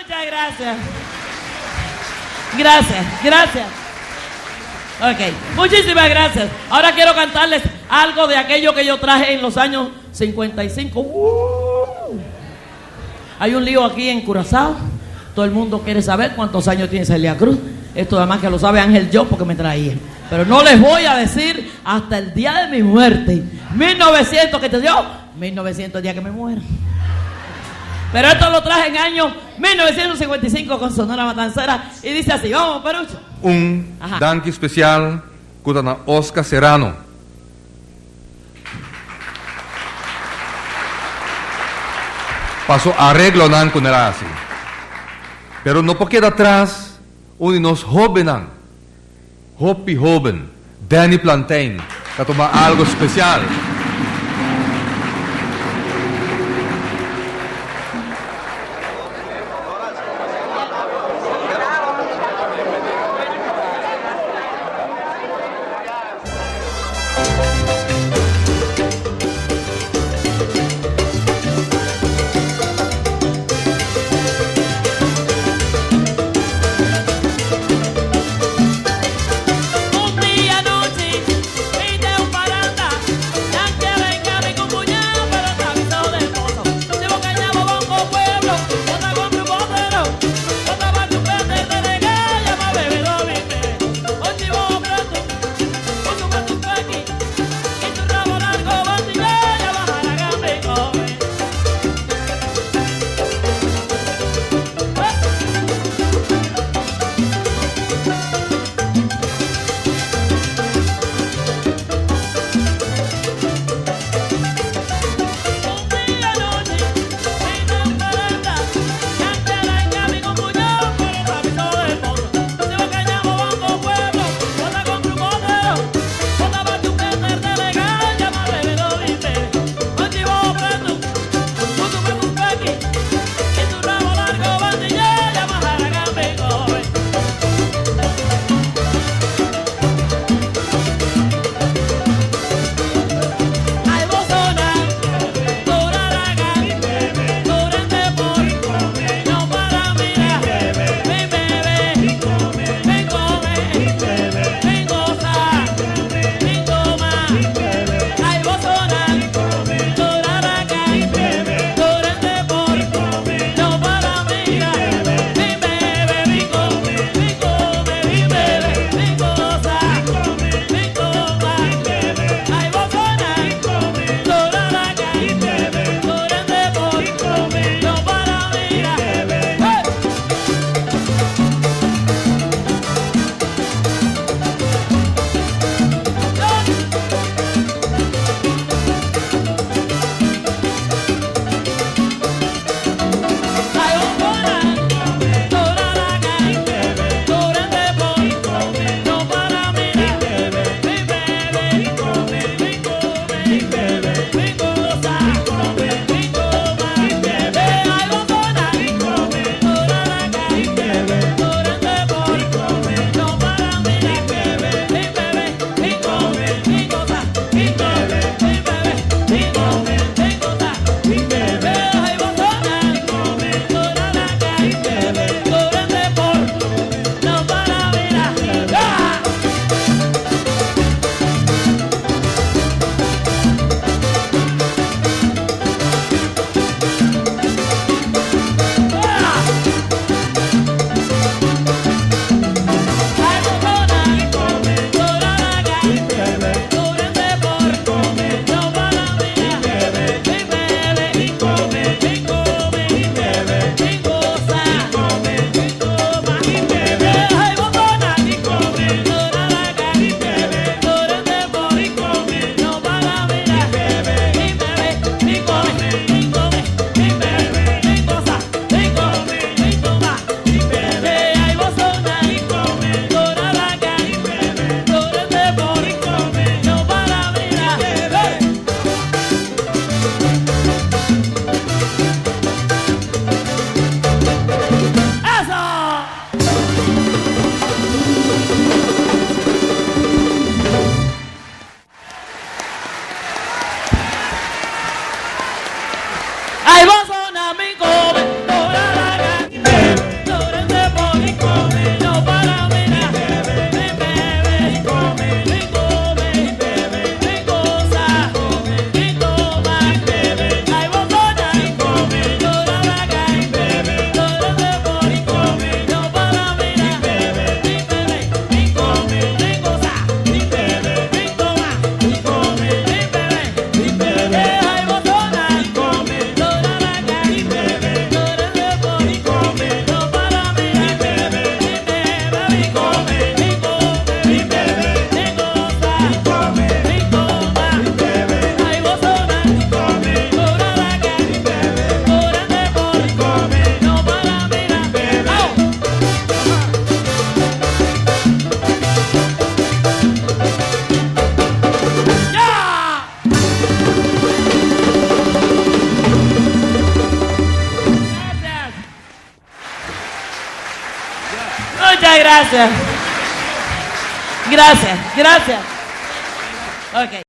Muchas gracias. Gracias. Ok, muchísimas gracias. Ahora quiero cantarles algo de aquello que yo traje en los años 55. Hay un lío aquí en Curazao. Todo el mundo quiere saber cuántos años tiene Celia Cruz. Esto además que lo sabe Ángel yo porque me traía. Pero no les voy a decir hasta el día de mi muerte. 1900 que te dio. 1900 el día que me muera. Pero esto lo traje en año 1955 con Sonora Matancera. Y dice así, vamos, Perucho. Danke especial kutana Oscar Serrano. Pasó arreglo nan kunerasi. Pero no porque atrás uninos jovenan. Hopi joven. Danny Plantain. Que toma algo especial. Un día noche, y de un paranda, ya Muchas gracias. Gracias, gracias. Ok.